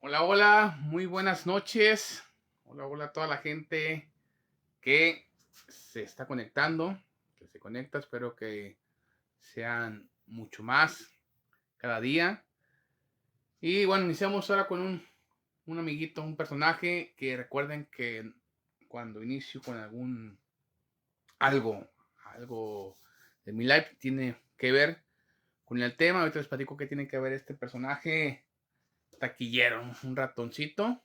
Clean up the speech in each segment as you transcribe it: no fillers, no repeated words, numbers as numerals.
Hola, hola, muy buenas noches. Hola, hola a toda la gente que se está conectando, que se conecta. Espero que sean mucho más cada día. Y bueno, iniciamos ahora con un amiguito, un personaje que recuerden que cuando inicio con algo, algo de mi life tiene que ver con el tema. Ahorita les platico que tiene que ver este personaje taquillero, un ratoncito,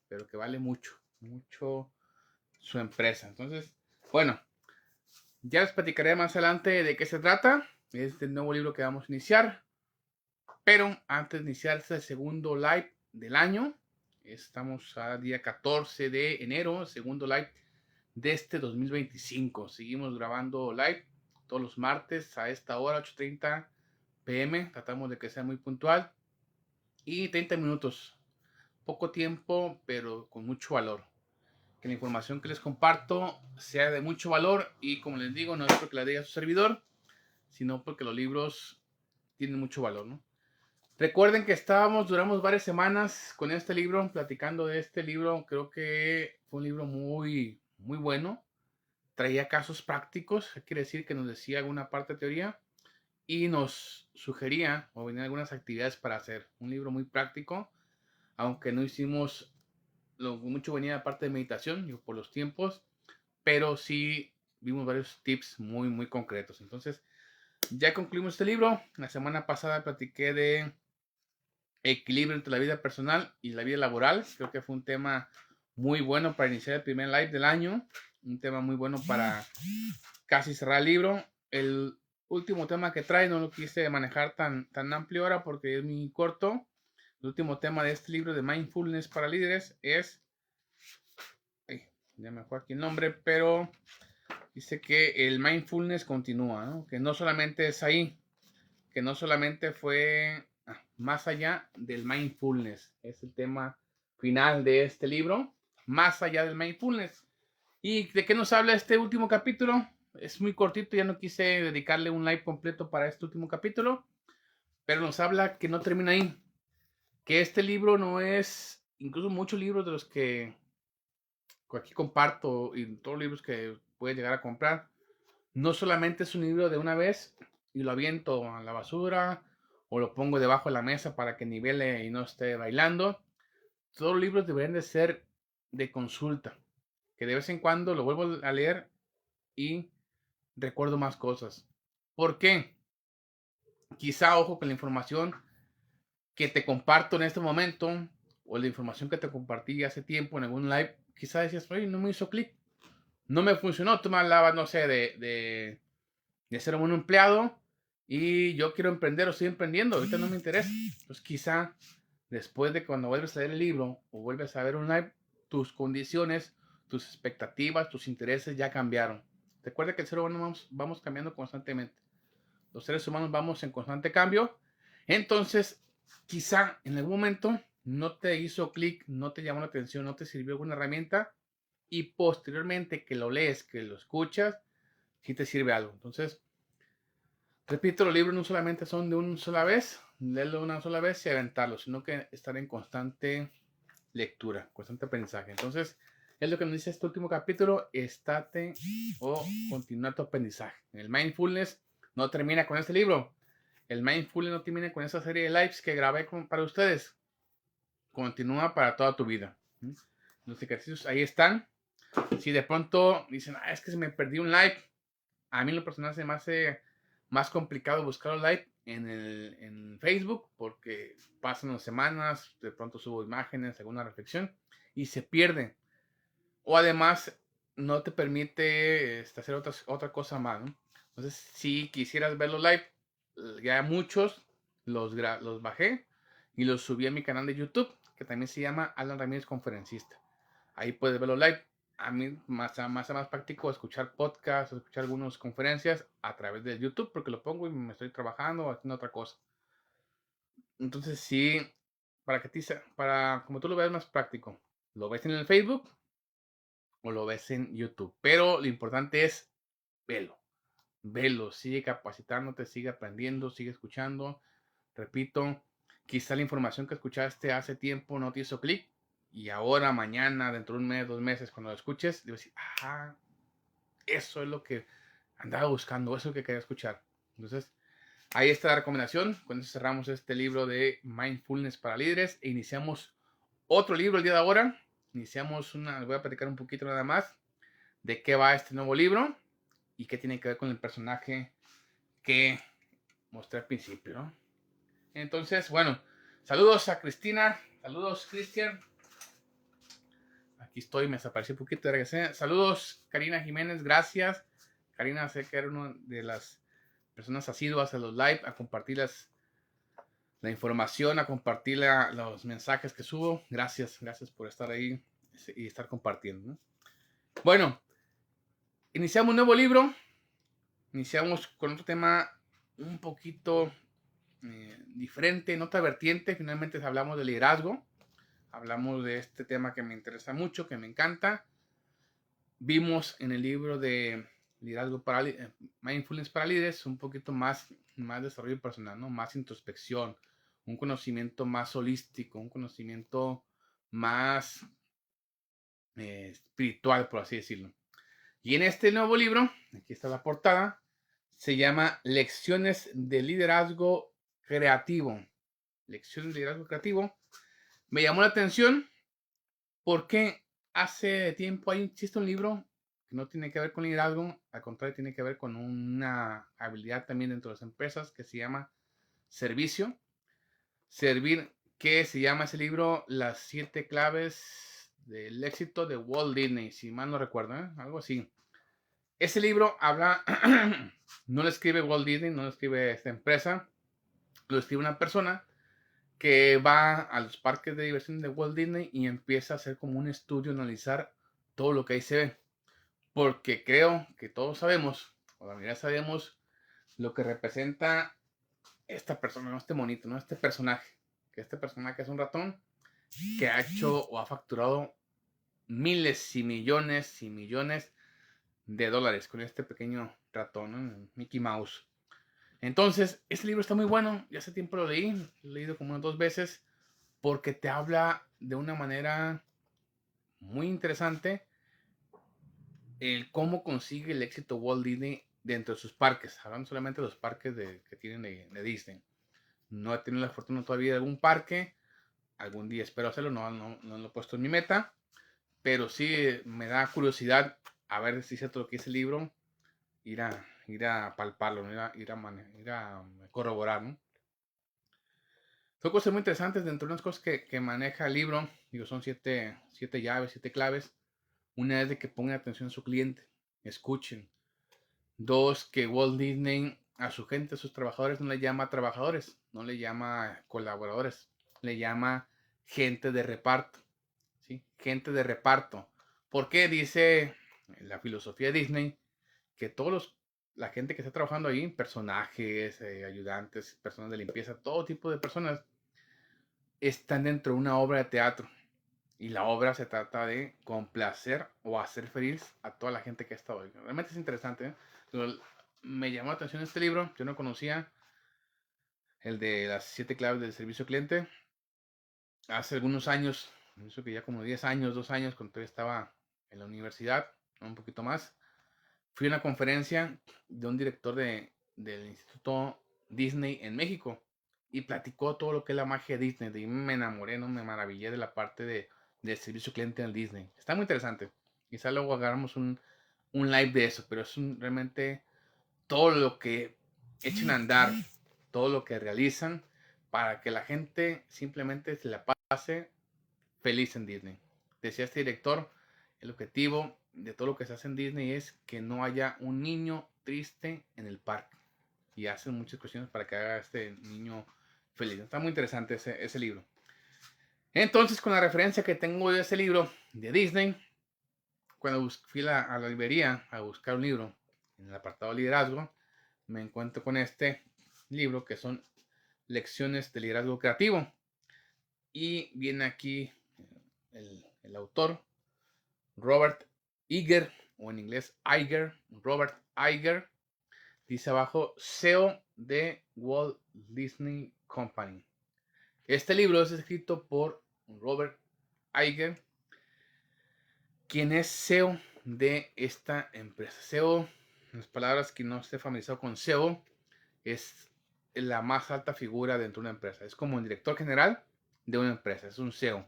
pero que vale mucho, mucho su empresa. Entonces, bueno, ya les platicaré más adelante de qué se trata. Este nuevo libro que vamos a iniciar. Pero antes de iniciar este segundo live del año, estamos a día 14 de enero, segundo live de este 2025. Seguimos grabando live todos los martes a esta hora, 8:30 pm. Tratamos de que sea muy puntual. Y 30 minutos. Poco tiempo, pero con mucho valor. Que la información que les comparto sea de mucho valor y como les digo, no es porque la diga su servidor, sino porque los libros tienen mucho valor, ¿no? Recuerden que duramos varias semanas con este libro, platicando de este libro. Creo que fue un libro muy, muy bueno. Traía casos prácticos, quiere decir que nos decía alguna parte de teoría y nos sugería o venía algunas actividades para hacer. Un libro muy práctico, aunque no hicimos mucho venía de parte de meditación, digo, por los tiempos, pero sí vimos varios tips muy, muy concretos. Entonces, ya concluimos este libro. La semana pasada platiqué de equilibrio entre la vida personal y la vida laboral. Creo que fue un tema muy bueno para iniciar el primer live del año. Un tema muy bueno para casi cerrar el libro. El último tema que trae no lo quise manejar tan amplio ahora porque es muy corto. El último tema de este libro de Mindfulness para líderes es, ay, ya me fue aquí el nombre, pero dice que el mindfulness continúa, ¿no? Que no solamente es ahí, que no solamente fue más allá del mindfulness, es el tema final de este libro, más allá del mindfulness. ¿Y de qué nos habla este último capítulo? Es muy cortito, ya no quise dedicarle un live completo para este último capítulo, pero nos habla que no termina ahí, que este libro no es, incluso muchos libros de los que aquí comparto y todos los libros que puedes llegar a comprar, no solamente es un libro de una vez y lo aviento a la basura o lo pongo debajo de la mesa para que nivele y no esté bailando. Todos los libros deberían de ser de consulta, que de vez en cuando lo vuelvo a leer y recuerdo más cosas. ¿Por qué? Quizá ojo con la información que te comparto en este momento o la información que te compartí hace tiempo en algún live, quizá decías, oye, no me hizo clic, no me funcionó. Tú me hablabas, no sé, de ser un empleado y yo quiero emprender o estoy emprendiendo, ahorita no me interesa. Pues quizá después de cuando vuelves a leer el libro o vuelves a ver un live, tus condiciones, tus expectativas, tus intereses ya cambiaron. Recuerda que el ser humano vamos cambiando constantemente. Los seres humanos vamos en constante cambio. Entonces, quizá en algún momento no te hizo clic, no te llamó la atención, no te sirvió alguna herramienta y posteriormente que lo lees, que lo escuchas, sí te sirve algo. Entonces, repito, los libros no solamente son de una sola vez, leerlo una sola vez y aventarlo, sino que estar en constante lectura, constante aprendizaje. Entonces, es lo que nos dice este último capítulo, estate o continúa tu aprendizaje. El mindfulness no termina con este libro. El mindfulness no termina con esa serie de lives que grabé para ustedes. Continúa para toda tu vida. Los ejercicios ahí están. Si de pronto dicen, es que se me perdió un live, a mí en lo personal se me hace más complicado buscar live en Facebook porque pasan las semanas, de pronto subo imágenes, alguna reflexión y se pierde. O además no te permite hacer otra cosa más, ¿no? Entonces, si quisieras verlo live, ya muchos los bajé y los subí a mi canal de YouTube, que también se llama Alan Ramírez Conferencista. Ahí puedes verlo live. A mí más práctico escuchar podcasts, escuchar algunas conferencias a través de YouTube, porque lo pongo y me estoy trabajando o haciendo otra cosa. Entonces sí, para como tú lo veas más práctico, lo ves en el Facebook o lo ves en YouTube. Pero lo importante es velo, velo, sigue capacitándote, sigue aprendiendo, sigue escuchando. Repito, quizá la información que escuchaste hace tiempo no te hizo clic y ahora, mañana, dentro de un mes, 2 meses, cuando lo escuches, debes decir, ajá, eso es lo que andaba buscando, eso es lo que quería escuchar. Entonces, ahí está la recomendación. Con eso cerramos este libro de Mindfulness para Líderes e iniciamos otro libro el día de ahora. Les voy a platicar un poquito nada más de qué va este nuevo libro y qué tiene que ver con el personaje que mostré al principio, ¿no? Entonces, bueno, saludos a Cristina, saludos Cristian. Aquí estoy, me desaparecí un poquito, regresé. Saludos Karina Jiménez, gracias. Karina, sé que era una de las personas asiduas a los live, a compartir la información, a compartir los mensajes que subo. Gracias por estar ahí y estar compartiendo, ¿no? Bueno, iniciamos un nuevo libro. Iniciamos con otro tema un poquito diferente, en otra vertiente. Finalmente hablamos de liderazgo. Hablamos de este tema que me interesa mucho, que me encanta. Vimos en el libro de liderazgo Mindfulness para líderes un poquito más desarrollo personal, ¿no? Más introspección, un conocimiento más holístico, un conocimiento más espiritual, por así decirlo. Y en este nuevo libro, aquí está la portada, se llama Lecciones de Liderazgo Creativo. Lecciones de Liderazgo Creativo. Me llamó la atención porque hace tiempo existe un libro que no tiene que ver con liderazgo, al contrario, tiene que ver con una habilidad también dentro de las empresas que se llama servicio. Servir, que se llama ese libro Las 7 claves del éxito de Walt Disney, si mal no recuerdo, algo así. Ese libro habla, no lo escribe Walt Disney, no lo escribe esta empresa, lo escribe una persona que va a los parques de diversión de Walt Disney y empieza a hacer como un estudio, analizar todo lo que ahí se ve. Porque creo que todos sabemos, o la mayoría sabemos, lo que representa esta persona, ¿no? Este monito, ¿no? Este personaje. Que este personaje es un ratón que ha hecho o ha facturado miles y millones de dólares con este pequeño ratón, ¿no? Mickey Mouse. Entonces, este libro está muy bueno. Ya hace tiempo lo leí. Lo he leído como unas 2 veces. Porque te habla de una manera muy interesante el cómo consigue el éxito Walt Disney dentro de sus parques. Hablando solamente de los parques que tienen de Disney. No he tenido la fortuna todavía de algún parque. Algún día espero hacerlo. No lo he puesto en mi meta. Pero sí me da curiosidad a ver si es cierto lo que dice el libro. Ir a palparlo, ¿no? ir a corroborar, ¿no? Son cosas muy interesantes. Dentro de unas cosas que maneja el libro, digo, son 7 llaves, 7 claves. Una es de que pongan atención a su cliente, escuchen. 2, que Walt Disney a su gente, a sus trabajadores, no le llama trabajadores, no le llama colaboradores, le llama gente de reparto, ¿sí? Gente de reparto. Porque dice la filosofía de Disney que la gente que está trabajando ahí, personajes, ayudantes, personas de limpieza, todo tipo de personas, están dentro de una obra de teatro. Y la obra se trata de complacer o hacer feliz a toda la gente que ha estado ahí. Realmente es interesante, ¿eh? Pero me llamó la atención este libro. Yo no conocía el de las 7 claves del servicio al cliente. Hace algunos años, pienso que ya como 10 años, 2 años, cuando todavía estaba en la universidad, un poquito más, fui a una conferencia de un director del Instituto Disney en México y platicó todo lo que es la magia de Disney. Y me enamoré, ¿no? Me maravillé de la parte de servicio cliente en Disney. Está muy interesante. Quizá luego agarramos un live de eso, pero es realmente todo lo que echen a andar, todo lo que realizan para que la gente simplemente se la pase feliz en Disney. Decía este director, el objetivo de todo lo que se hace en Disney es que no haya un niño triste en el parque. Y hacen muchas cuestiones para que haga este niño feliz. Está muy interesante ese libro. Entonces, con la referencia que tengo de ese libro de Disney, cuando fui a la librería a buscar un libro en el apartado de liderazgo, me encuentro con este libro que son Lecciones de Liderazgo Creativo. Y viene aquí el autor, Robert Iger, o en inglés Iger, Robert Iger, dice abajo CEO de Walt Disney Company. Este libro es escrito por Robert Iger, quien es CEO de esta empresa. CEO, en las palabras que no esté familiarizado con CEO, es la más alta figura dentro de una empresa. Es como el director general de una empresa, es un CEO.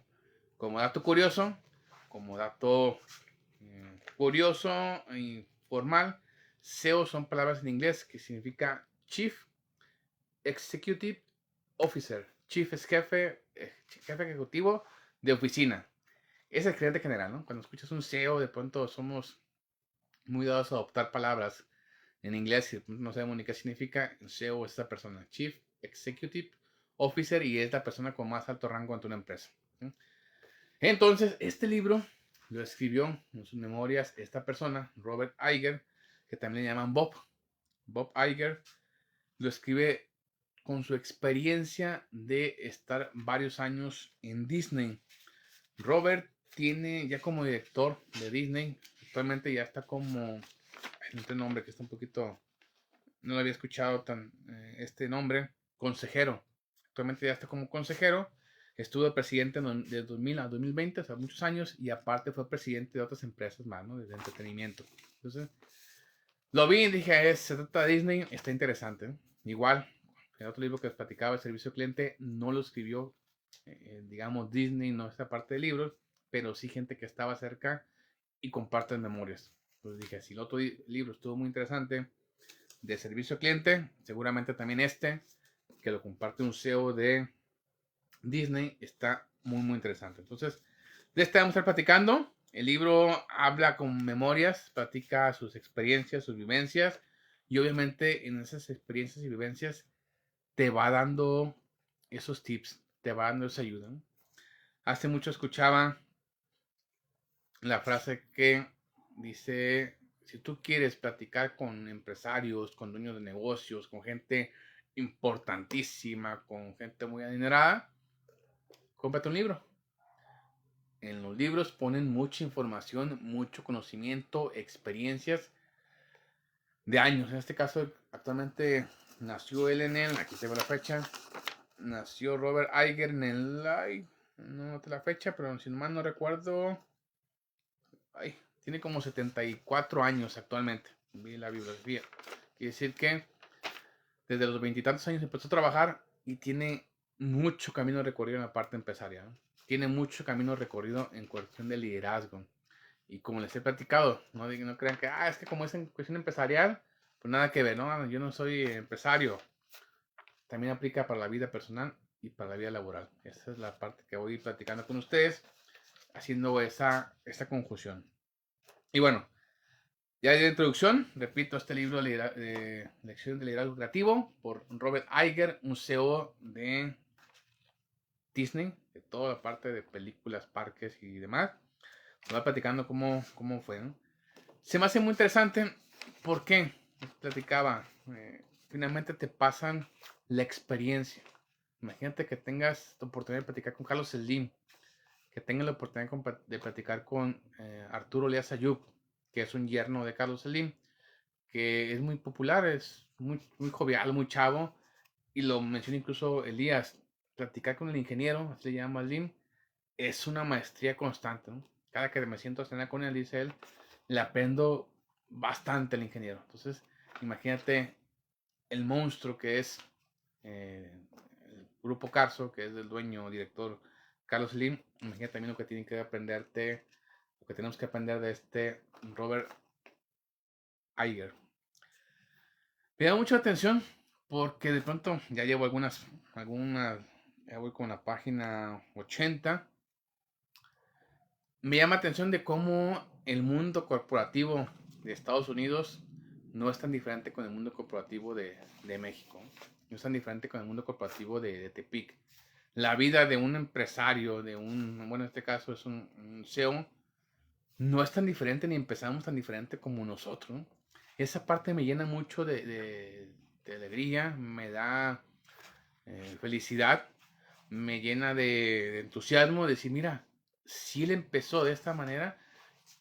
Como dato curioso, como dato curioso y formal, CEO son palabras en inglés que significa Chief Executive Officer. Chief es jefe, jefe ejecutivo de oficina. Es el gerente general, ¿no? Cuando escuchas un CEO, de pronto somos muy dados a adoptar palabras en inglés y no sabemos ni qué significa. El CEO es esa persona, Chief Executive Officer, y es la persona con más alto rango ante una empresa. ¿Sí? Entonces, este libro lo escribió en sus memorias esta persona, Robert Iger, que también le llaman Bob. Bob Iger lo escribe con su experiencia de estar varios años en Disney. Robert tiene ya como director de Disney, actualmente ya está como, este nombre que está un poquito, no lo había escuchado tan este nombre, consejero. Actualmente ya está como consejero. Estuvo presidente de 2000 a 2020, o sea, muchos años, y aparte fue presidente de otras empresas más, ¿no? De entretenimiento. Entonces, lo vi y dije, se trata de Disney, está interesante. ¿Eh? Igual, el otro libro que les platicaba, el servicio al cliente, no lo escribió, digamos, Disney, no esta parte de libros, pero sí gente que estaba cerca y comparten memorias. Entonces dije, si el otro libro estuvo muy interesante de servicio al cliente, seguramente también este, que lo comparte un CEO de Disney, está muy, muy interesante. Entonces, de este vamos a estar platicando. El libro habla con memorias, platica sus experiencias, sus vivencias, y obviamente en esas experiencias y vivencias te va dando esos tips, te va dando esa ayuda. ¿No? Hace mucho escuchaba la frase que dice, si tú quieres platicar con empresarios, con dueños de negocios, con gente importantísima, con gente muy adinerada, cómprate un libro. En los libros ponen mucha información, mucho conocimiento, experiencias de años. En este caso, actualmente nació él en el, aquí tengo la fecha, nació Robert Iger en el, no noté la fecha, pero si mal no recuerdo, tiene como 74 años actualmente. Vi la bibliografía. Quiere decir que desde los veintitantos años empezó a trabajar y tiene mucho camino recorrido en la parte empresarial. ¿No? Tiene mucho camino recorrido en cuestión de liderazgo. Y como les he platicado, no crean que, es que como es en cuestión empresarial, pues nada que ver, ¿no? Yo no soy empresario. También aplica para la vida personal y para la vida laboral. Esa es la parte que voy platicando con ustedes, haciendo esa conjunción. Y bueno, ya de introducción, repito, este libro de Lección de Liderazgo Creativo por Robert Iger, un CEO de Disney, de toda la parte de películas, parques y demás. Nos va platicando cómo fue. ¿No? Se me hace muy interesante porque, platicaba, finalmente te pasan la experiencia. Imagínate que tengas la oportunidad de platicar con Carlos Slim, que tengas la oportunidad de platicar con Arturo Elías Ayub, que es un yerno de Carlos Slim, que es muy popular, es muy, muy jovial, muy chavo, y lo menciona incluso Elías, platicar con el ingeniero, se llama Slim, es una maestría constante, ¿no? Cada que me siento a cenar con él, dice él, le aprendo bastante al ingeniero. Entonces, imagínate el monstruo que es el grupo Carso, que es el dueño, director Carlos Slim. Imagínate también lo que tienen que aprenderte, lo que tenemos que aprender de este Robert Iger. Me da mucha atención porque de pronto ya llevo algunas, ya voy con la página 80. Me llama atención de cómo el mundo corporativo de Estados Unidos no es tan diferente con el mundo corporativo de México. No es tan diferente con el mundo corporativo de Tepic. La vida de un empresario, bueno, en este caso es un CEO, no es tan diferente ni empezamos tan diferente como nosotros. ¿No? Esa parte me llena mucho de alegría, me da felicidad, me llena de entusiasmo, de decir, mira, si él empezó de esta manera,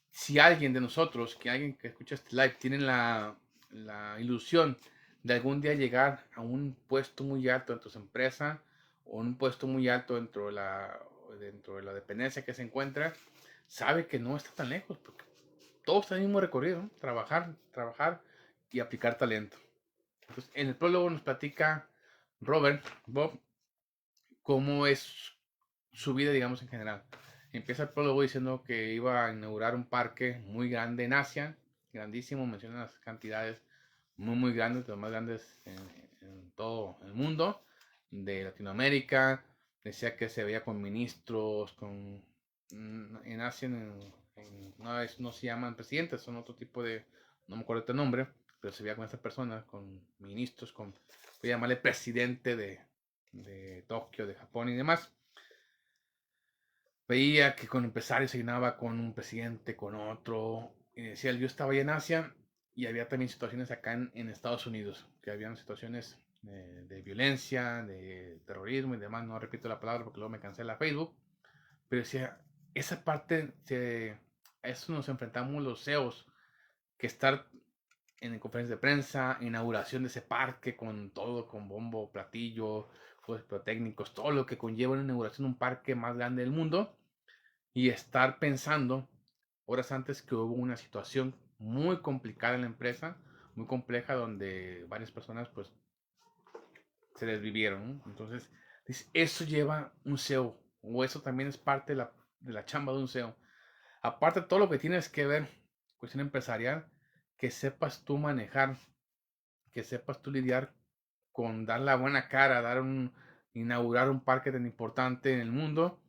si alguien de nosotros, que alguien que escucha este live, tiene la ilusión de algún día llegar a un puesto muy alto en tu empresa o en un puesto muy alto dentro de la dependencia que se encuentra, sabe que no está tan lejos, porque todo está en el mismo recorrido, ¿no? Trabajar y aplicar talento. Entonces, en el prólogo nos platica Bob, cómo es su vida, digamos, en general. Empieza el prólogo diciendo que iba a inaugurar un parque muy grande en Asia, grandísimo, menciona las cantidades muy grandes, de los más grandes en todo el mundo, de Latinoamérica. Decía que se veía con ministros, en Asia, no se llaman presidentes, son otro tipo de, no me acuerdo el nombre, pero se veía con esta persona, con ministros, voy a llamarle presidente de Tokio, de Japón y demás. Veía que con empresarios se llenaba con un presidente, con otro. Y decía, yo estaba ahí en Asia y había también situaciones acá en Estados Unidos, que habían situaciones de violencia, de terrorismo y demás. No repito la palabra porque luego me cancela Facebook. Pero decía, esa parte, a eso nos enfrentamos los CEOs, que estar en conferencias de prensa, inauguración de ese parque con todo, con bombo, platillo, juegos técnicos, todo lo que conlleva una inauguración de un parque más grande del mundo y estar pensando horas antes que hubo una situación muy complicada en la empresa, muy compleja, donde varias personas pues se desvivieron, ¿no? Entonces, eso lleva un SEO, o eso también es parte de la chamba de un SEO. Aparte de todo lo que tienes que ver, cuestión empresarial, que sepas tú manejar, que sepas tú lidiar con dar la buena cara, inaugurar un parque tan importante en el mundo,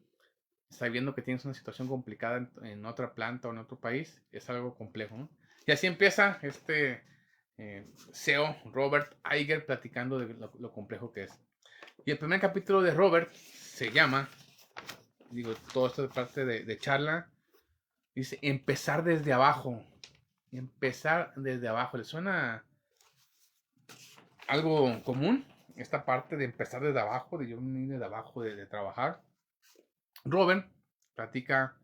sabiendo que tienes una situación complicada en otra planta o en otro país, es algo complejo, ¿no? Y así empieza este CEO, Robert Iger, platicando de lo complejo que es. Y el primer capítulo de Robert se llama, digo, toda esta parte de charla, dice, empezar desde abajo. Empezar desde abajo. ¿Le suena algo común? Esta parte de empezar desde abajo, de yo venir desde abajo, de trabajar. Robert platica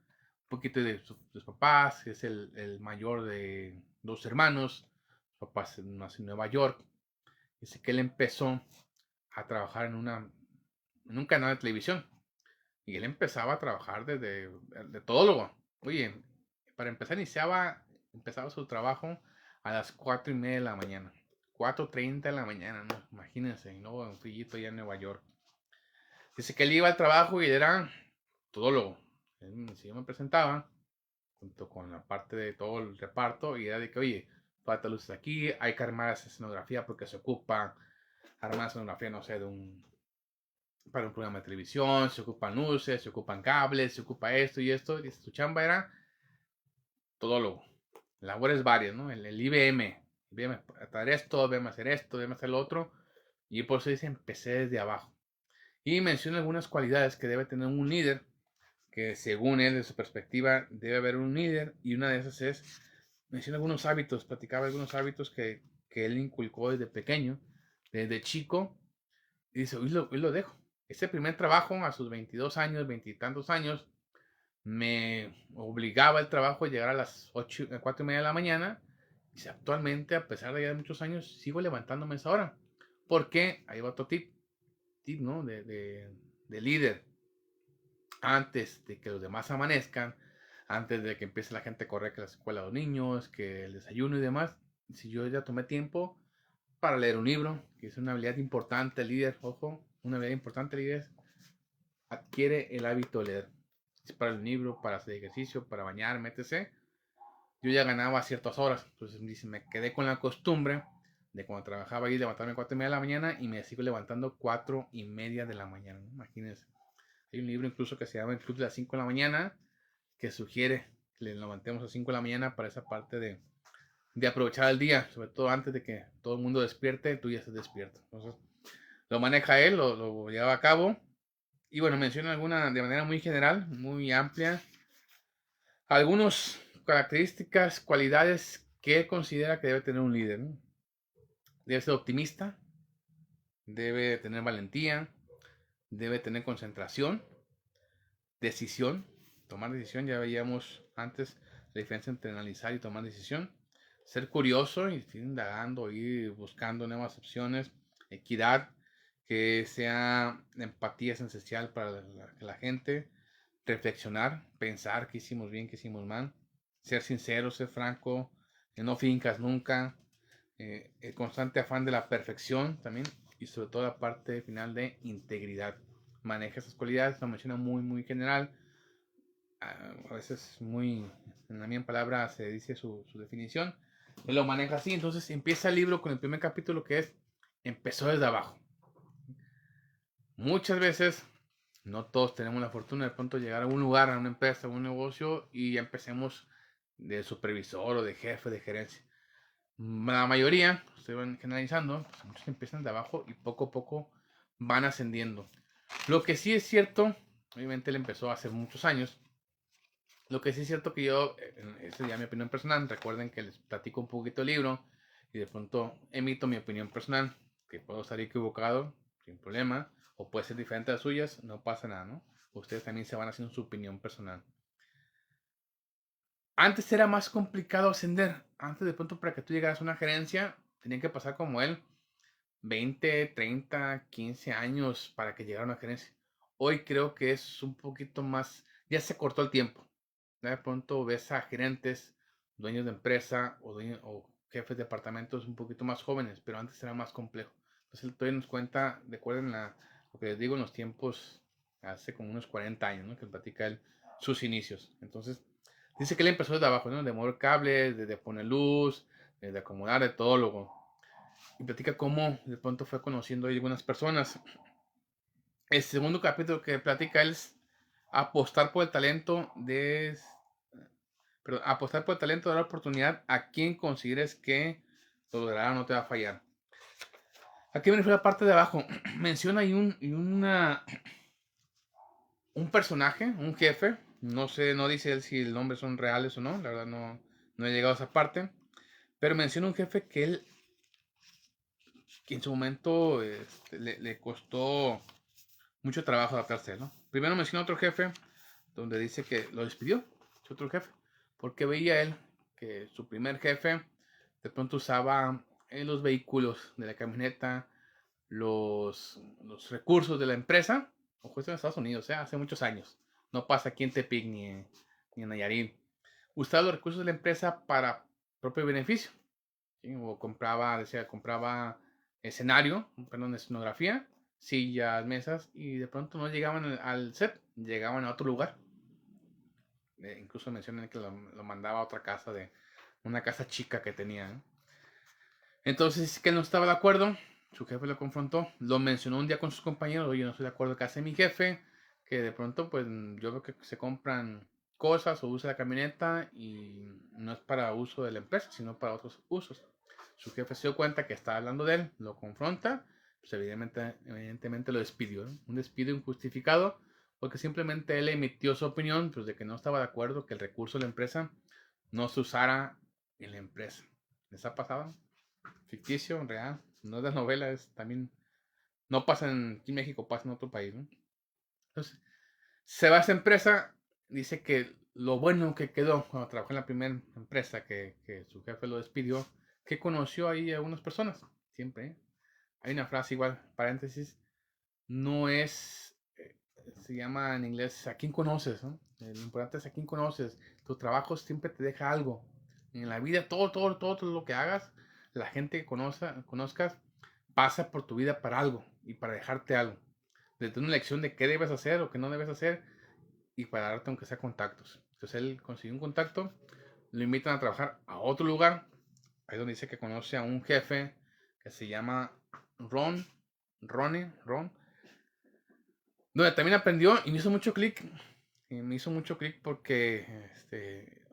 un poquito de sus papás, es el mayor de dos hermanos, sus papás nacen en Nueva York. Dice que él empezó a trabajar en un canal de televisión y él empezaba a trabajar de todólogo. Oye, para empezar empezaba su trabajo a las 4:30 de la mañana. 4:30 de la mañana, ¿no? Imagínense, y luego en frillito allá en Nueva York. Dice que él iba al trabajo y era todólogo. Si yo me presentaba, junto con la parte de todo el reparto, y era de que, oye, falta luces aquí, hay que armar esa escenografía porque se ocupa armar escenografía, no sé, para un programa de televisión, se ocupan luces, se ocupan cables, se ocupa esto y esto, y su chamba era todólogo. Labores varias, ¿no? El IBM, hacer esto, IBM hacer esto, IBM hacer lo otro, y por eso dice, empecé desde abajo. Y menciona algunas cualidades que debe tener un líder, que según él, de su perspectiva, debe haber un líder, y una de esas es, menciona algunos hábitos, platicaba algunos hábitos que él inculcó desde pequeño, desde chico, y dice, hoy lo dejo. Ese primer trabajo, a sus 22 años, 20 y tantos años, me obligaba el trabajo a llegar a las 4:30 de la mañana, y dice, actualmente, a pesar de ya muchos años, sigo levantándome a esa hora. ¿Por qué? Ahí va otro tip, ¿no? De líder. Antes de que los demás amanezcan, antes de que empiece la gente a correr que la escuela de los niños, que el desayuno y demás, si yo ya tomé tiempo para leer un libro, que es una habilidad importante, el líder, ojo, una habilidad importante, el líder adquiere el hábito de leer. Es para el libro, para hacer ejercicio, para bañarme, etc. Yo ya ganaba ciertas horas, entonces dice, me quedé con la costumbre de cuando trabajaba ahí levantarme a 4:30 de la mañana y me sigo levantando 4:30 de la mañana, ¿no? Imagínense. Hay un libro incluso que se llama El Club de las 5 de la mañana, que sugiere que le levantemos a 5 de la mañana para esa parte de aprovechar el día, sobre todo antes de que todo el mundo despierte, tú ya estés despierto. Entonces, lo maneja él, lo lleva a cabo. Y bueno, menciona alguna de manera muy general, muy amplia, algunas características, cualidades que él considera que debe tener un líder, ¿no? Debe ser optimista, debe tener valentía, debe tener concentración, decisión, tomar decisión. Ya veíamos antes la diferencia entre analizar y tomar decisión. Ser curioso y ir indagando, ir buscando nuevas opciones. Equidad, que sea la empatía es esencial para la gente, reflexionar, pensar qué hicimos bien, qué hicimos mal, ser sincero, ser franco, no fincas nunca, el constante afán de la perfección también y sobre todo la parte final de integridad. Maneja esas cualidades, lo menciona muy, muy general, a veces muy, en la misma palabra se dice su definición, él lo maneja así, entonces empieza el libro con el primer capítulo que es, empezó desde abajo. Muchas veces, no todos tenemos la fortuna de pronto llegar a un lugar, a una empresa, a un negocio y ya empecemos de supervisor o de jefe, de gerencia. La mayoría, estoy generalizando, pues muchos empiezan de abajo y poco a poco van ascendiendo. Lo que sí es cierto, obviamente él empezó hace muchos años, lo que sí es cierto que yo, esa es ya mi opinión personal, recuerden que les platico un poquito el libro y de pronto emito mi opinión personal, que puedo estar equivocado, sin problema, o puede ser diferente a las suyas, no pasa nada, ¿no? Ustedes también se van haciendo su opinión personal. Antes era más complicado ascender, antes de pronto para que tú llegaras a una gerencia, tenían que pasar como él 20, 30, 15 años para que llegara a una gerencia. Hoy creo que es un poquito más, ya se cortó el tiempo. De pronto ves a gerentes, dueños de empresa o jefes de departamentos un poquito más jóvenes, pero antes era más complejo. Entonces todavía nos cuenta, recuerden lo que les digo en los tiempos, hace como unos 40 años, ¿no? Que platica él sus inicios. Entonces, dice que él empezó desde abajo, ¿no? De mover cables, de poner luz, de acomodar, de todo lo. Y platica cómo de pronto fue conociendo a algunas personas. El segundo capítulo que platica él es apostar por el talento pero apostar por el talento, dar oportunidad a quien consideres que lo logrará, no te va a fallar. Aquí me refiero a la parte de abajo. Menciona ahí un personaje, un jefe. No sé, no dice él si el nombre son reales o no. La verdad no he llegado a esa parte. Pero menciona un jefe que en su momento le costó mucho trabajo adaptarse, ¿no? Primero menciona otro jefe donde dice que lo despidió, es otro jefe, porque veía él que su primer jefe de pronto usaba en los vehículos de la camioneta los recursos de la empresa, ojo, esto en Estados Unidos, hace muchos años, no pasa aquí en Tepic ni en Nayarit, usaba los recursos de la empresa para propio beneficio, ¿sí? O compraba escenario, perdón, escenografía, sillas, mesas, y de pronto no llegaban al set, llegaban a otro lugar. Incluso mencionan que lo mandaba a otra casa, de una casa chica que tenía, ¿no? Entonces, que no estaba de acuerdo, su jefe lo confrontó, lo mencionó un día con sus compañeros, oye, no estoy de acuerdo que hace mi jefe, que de pronto, pues, yo veo que se compran cosas o usa la camioneta y no es para uso de la empresa, sino para otros usos. Su jefe se dio cuenta que estaba hablando de él, lo confronta, pues evidentemente lo despidió, ¿no? Un despido injustificado, porque simplemente él emitió su opinión, pues de que no estaba de acuerdo que el recurso de la empresa no se usara en la empresa. ¿Les ha pasado? Ficticio, real, no es de novela, es también, no pasa aquí en México, pasa en otro país, ¿no? Entonces, se va a esa empresa, dice que lo bueno que quedó cuando trabajó en la primera empresa, que su jefe lo despidió, que conoció ahí a unas personas, siempre, ¿eh? Hay una frase igual, paréntesis, no es, se llama en inglés, a quién conoces, ¿no? Lo importante es a quién conoces, tu trabajo siempre te deja algo, en la vida todo lo que hagas, la gente que conozcas, pasa por tu vida para algo y para dejarte algo, desde una lección de qué debes hacer o qué no debes hacer y para darte aunque sea contactos. Entonces él consiguió un contacto, lo invitan a trabajar a otro lugar, ahí donde dice que conoce a un jefe que se llama Ron, Ron, donde también aprendió y me hizo mucho clic. Me hizo mucho clic porque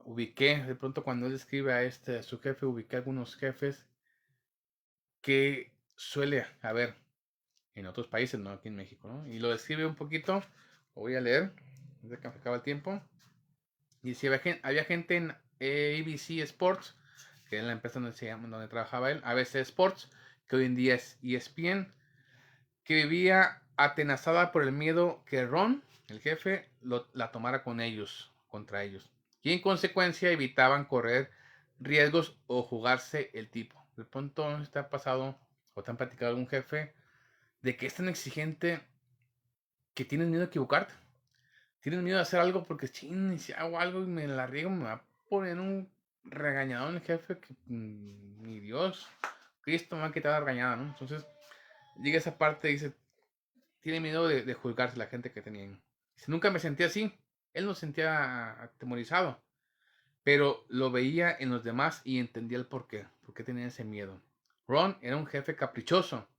ubiqué, de pronto cuando él escribe a su jefe, ubiqué algunos jefes que suele haber en otros países, no aquí en México, ¿no? Y lo describe un poquito, lo voy a leer, desde que me acaba el tiempo. Y si había gente en ABC Sports, que es la empresa donde trabajaba él, ABC Sports, que hoy en día es ESPN, que vivía atenazada por el miedo que Ron, el jefe, la tomara contra ellos. Y en consecuencia evitaban correr riesgos o jugarse el tipo. De pronto te ha pasado o te han platicado algún jefe de que es tan exigente que tienes miedo de equivocarte. Tienes miedo de hacer algo porque, ching, si hago algo y me la riego, me va a poner un regañadón el jefe que ni Dios, Cristo me va a quitar la regañada, ¿no? Entonces, llega esa parte y dice, tiene miedo de juzgarse la gente que tenía. Dice, nunca me sentía así. Él no se sentía atemorizado, pero lo veía en los demás y entendía el por qué tenía ese miedo. Ron era un jefe caprichoso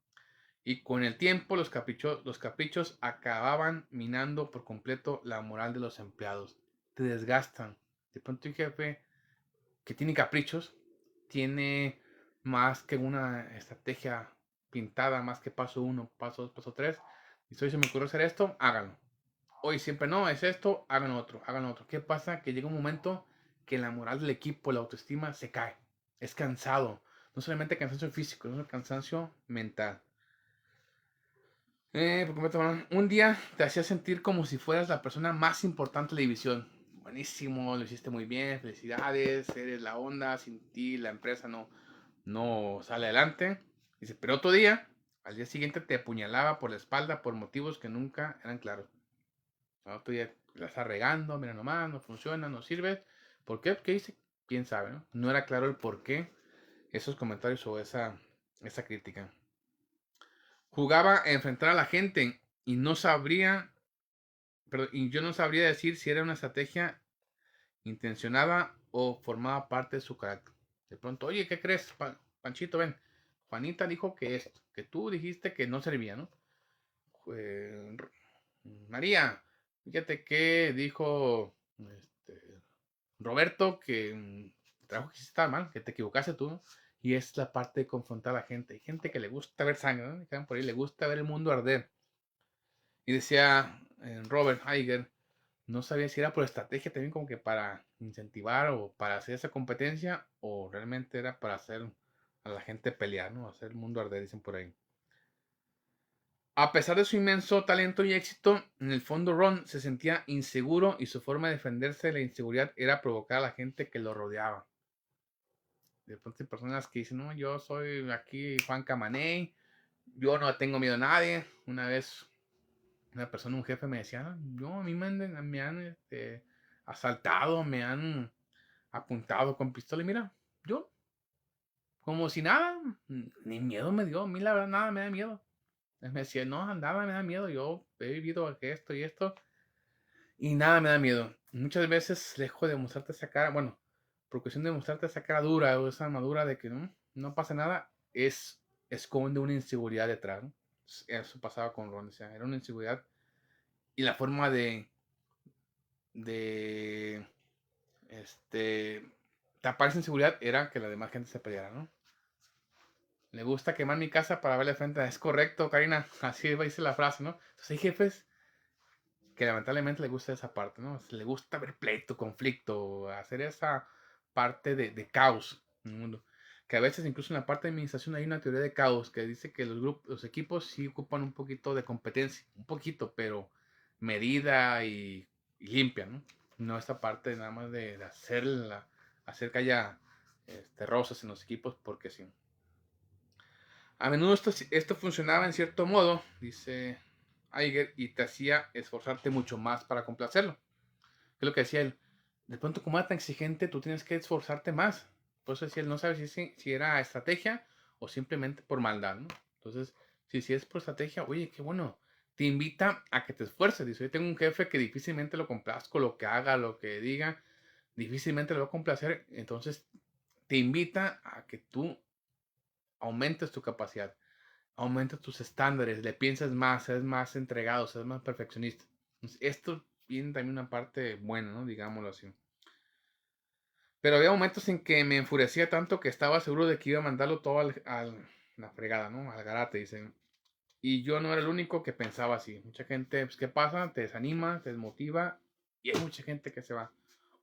y con el tiempo los caprichos acababan minando por completo la moral de los empleados. Te desgastan. De pronto un jefe que tiene caprichos, tiene más que una estrategia pintada, más que paso uno, paso 2, paso 3. Y si hoy se me ocurre hacer esto, háganlo. Hoy siempre no, es esto, hagan otro, hagan otro. ¿Qué pasa? Que llega un momento que la moral del equipo, la autoestima se cae. Es cansado. No solamente cansancio físico, es un cansancio mental. Un día te hacía sentir como si fueras la persona más importante de la división. Buenísimo, lo hiciste muy bien, felicidades, eres la onda, sin ti la empresa no sale adelante. Dice, pero otro día, al día siguiente te apuñalaba por la espalda por motivos que nunca eran claros. Otro día la está regando, mira nomás, no funciona, no sirve. ¿Por qué? ¿Qué dice? ¿Quién sabe? No era claro el por qué esos comentarios o esa crítica. Jugaba a enfrentar a la gente y no sabría, y yo no sabría decir si era una estrategia intencionada o formaba parte de su carácter. De pronto, oye, ¿qué crees, Panchito? Ven, Juanita dijo que esto, que tú dijiste que no servía, ¿no? Eh, María, fíjate que dijo Roberto que el trabajo que hiciste estaba mal, que te equivocaste tú, ¿no? Y es la parte de confrontar a la gente. Hay gente que le gusta ver sangre, ¿no? Por ahí le gusta ver el mundo arder. Y decía Robert Iger, no sabía si era por estrategia también como que para incentivar o para hacer esa competencia o realmente era para hacer a la gente pelear, ¿no? Hacer el mundo arder, dicen por ahí. A pesar de su inmenso talento y éxito, en el fondo Ron se sentía inseguro y su forma de defenderse de la inseguridad era provocar a la gente que lo rodeaba. De pronto hay personas que dicen, no, yo soy aquí Juan Camaney, yo no tengo miedo a nadie. Una vez una persona, un jefe me decía, yo a mí me han asaltado, me han apuntado con pistola y mira, yo como si nada, ni miedo me dio, a mí la verdad nada me da miedo. Me decía, no, nada me da miedo, yo he vivido esto y esto y nada me da miedo. Muchas veces, lejos de mostrarte esa cara, bueno, por cuestión de mostrarte esa cara dura o esa armadura de que no pasa nada, esconde una inseguridad detrás, ¿no? Eso pasaba con Ron, o sea, era una inseguridad y la forma de tapar esa inseguridad era que la demás gente se peleara, ¿no? Le gusta quemar mi casa para verle frente. Es correcto, Karina. Así dice la frase, ¿no? Entonces hay jefes que lamentablemente le gusta esa parte, ¿no? Le gusta ver pleito, conflicto, hacer esa parte de caos en el mundo. Que a veces incluso en la parte de administración hay una teoría de caos que dice que los equipos sí ocupan un poquito de competencia, un poquito, pero medida y limpia, ¿no? No esta parte nada más de hacer que haya rosas en los equipos porque sí. A menudo esto funcionaba en cierto modo, dice Iger, y te hacía esforzarte mucho más para complacerlo. Que es lo que decía él. De pronto, como era tan exigente, tú tienes que esforzarte más. Por eso decía él, no sabes si era estrategia o simplemente por maldad, ¿no? Entonces, si es por estrategia, oye, qué bueno. Te invita a que te esfuerces. Dice, yo tengo un jefe que difícilmente lo complazco, lo que haga, lo que diga, difícilmente lo va a complacer. Entonces, te invita a que tú aumentes tu capacidad, aumentes tus estándares, le piensas más, seas más entregado, seas más perfeccionista. Entonces, esto tiene también una parte buena, ¿no? Digámoslo así. Pero había momentos en que me enfurecía tanto que estaba seguro de que iba a mandarlo todo la fregada, ¿no? Al garate, dicen. Y yo no era el único que pensaba así. Mucha gente, pues, ¿qué pasa? Te desanima, te desmotiva y hay mucha gente que se va.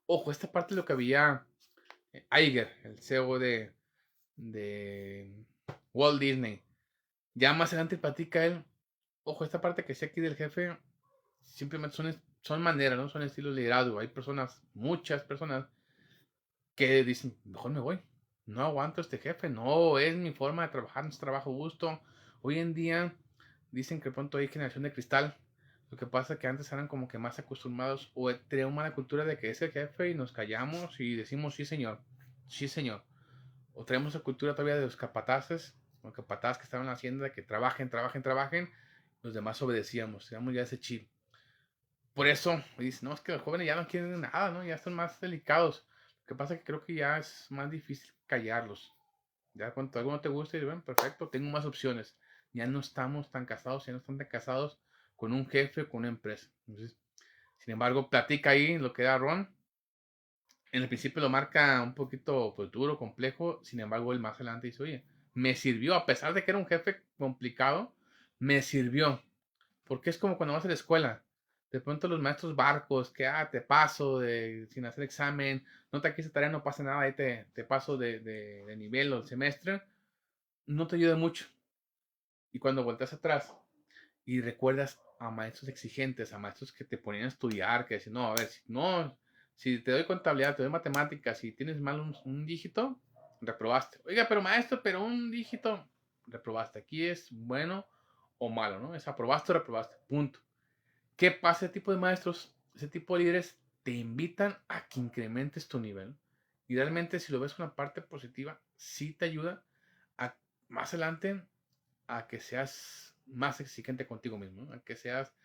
Ojo, esta parte es lo que había Iger, el CEO de Walt Disney. Ya más adelante platica él. Ojo, esta parte que sé aquí del jefe, simplemente son maneras, ¿no? Son estilos de liderazgo. Hay personas, muchas personas, que dicen, mejor me voy. No aguanto a este jefe, no es mi forma de trabajar, no es trabajo a gusto. Hoy en día dicen que de pronto hay generación de cristal. Lo que pasa es que antes eran como que más acostumbrados o tenían una cultura de que es el jefe y nos callamos y decimos sí señor, sí señor. O tenemos la cultura todavía de los capataces, o capataz que estaban en la hacienda, que trabajen, trabajen, trabajen. Los demás obedecíamos, teníamos ya ese chip. Por eso me dicen, no, es que los jóvenes ya no quieren nada, ¿no? Ya están más delicados. Lo que pasa es que creo que ya es más difícil callarlos. Ya cuando algo no te gusta, y bueno, perfecto, tengo más opciones. Ya no estamos tan casados, ya no están tan casados con un jefe o con una empresa. Entonces, sin embargo, platica ahí lo que da Ron. En el principio lo marca un poquito pues, duro, complejo. Sin embargo, él más adelante dice, oye, me sirvió, a pesar de que era un jefe complicado, me sirvió. Porque es como cuando vas a la escuela. De pronto los maestros barcos, que te paso sin hacer examen, no te aquí esa tarea, no pasa nada, ahí te paso de nivel o de semestre, no te ayuda mucho. Y cuando volteas atrás y recuerdas a maestros exigentes, a maestros que te ponían a estudiar, que decían, no, a ver, si te doy contabilidad, te doy matemáticas, si tienes mal un dígito, reprobaste. Oiga, pero maestro, pero un dígito, reprobaste. Aquí es bueno o malo, ¿no? Es aprobaste o reprobaste, punto. ¿Qué pasa? Ese tipo de maestros, ese tipo de líderes te invitan a que incrementes tu nivel. Y realmente, si lo ves una parte positiva, sí te ayuda a más adelante a que seas más exigente contigo mismo, ¿no? A que seas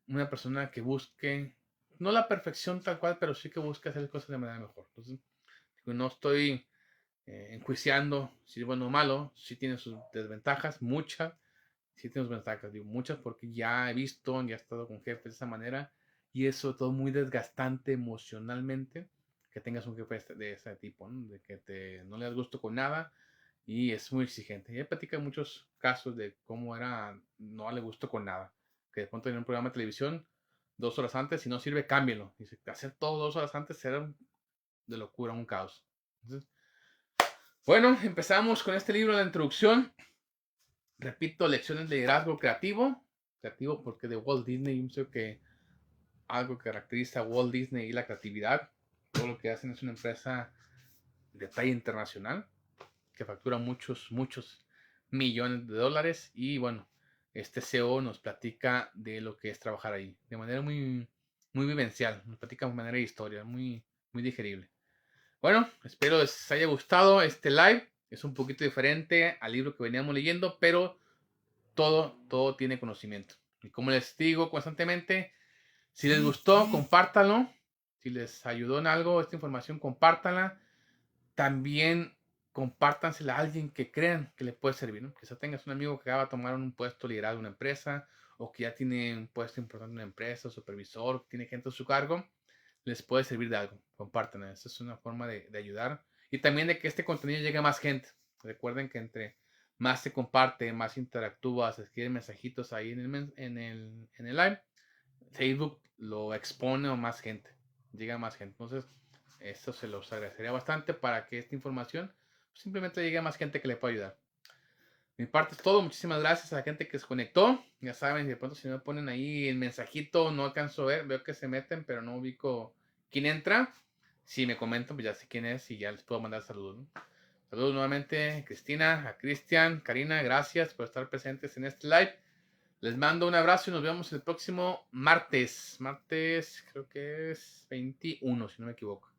una persona que busque, no la perfección tal cual, pero sí que busque hacer cosas de manera mejor. Entonces, no estoy enjuiciando si es bueno o malo, sí tiene sus desventajas, muchas, sí tiene sus ventajas, digo muchas porque ya he visto, ya he estado con jefes de esa manera y es sobre todo muy desgastante emocionalmente que tengas un jefe de ese tipo, ¿no? De que no le das gusto con nada y es muy exigente. Y él platica muchos casos de cómo era, no le gustó con nada, que de pronto tenía un programa de televisión 2 horas antes, si no sirve, cámbielo. Dice, hacer todo 2 horas antes era de locura, un caos. Entonces, bueno, empezamos con este libro de introducción. Repito, lecciones de liderazgo creativo. Creativo porque de Walt Disney, yo sé que algo que caracteriza a Walt Disney y la creatividad. Todo lo que hacen es una empresa de talla internacional que factura muchos, muchos millones de dólares. Y bueno, este CEO nos platica de lo que es trabajar ahí de manera muy, muy vivencial. Nos platica de manera de historia, muy, muy digerible. Bueno, espero les haya gustado este live. Es un poquito diferente al libro que veníamos leyendo, pero todo tiene conocimiento. Y como les digo constantemente, si les gustó, compártanlo. Si les ayudó en algo esta información, compártanla. También compártansela a alguien que crean que le puede servir, ¿no? Quizá tengas un amigo que acaba de tomar un puesto liderado en una empresa o que ya tiene un puesto importante en una empresa, supervisor, tiene gente a su cargo, les puede servir de algo. Compártanla. Esa es una forma de ayudar y también de que este contenido llegue a más gente. Recuerden que entre más se comparte, más interactúa, se escriben mensajitos ahí en el live, Facebook lo expone a más gente, llega a más gente. Entonces, esto se los agradecería bastante para que esta información simplemente llegue a más gente que le pueda ayudar. Mi parte es todo. Muchísimas gracias a la gente que se conectó. Ya saben, de pronto si me ponen ahí el mensajito, no alcanzo a ver, veo que se meten, pero no ubico quién entra. Si me comentan, pues ya sé quién es y ya les puedo mandar saludos, ¿no? Saludos nuevamente, Cristina, a Cristian, Karina, gracias por estar presentes en este live. Les mando un abrazo y nos vemos el próximo martes. Martes creo que es 21, si no me equivoco.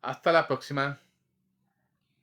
Hasta la próxima.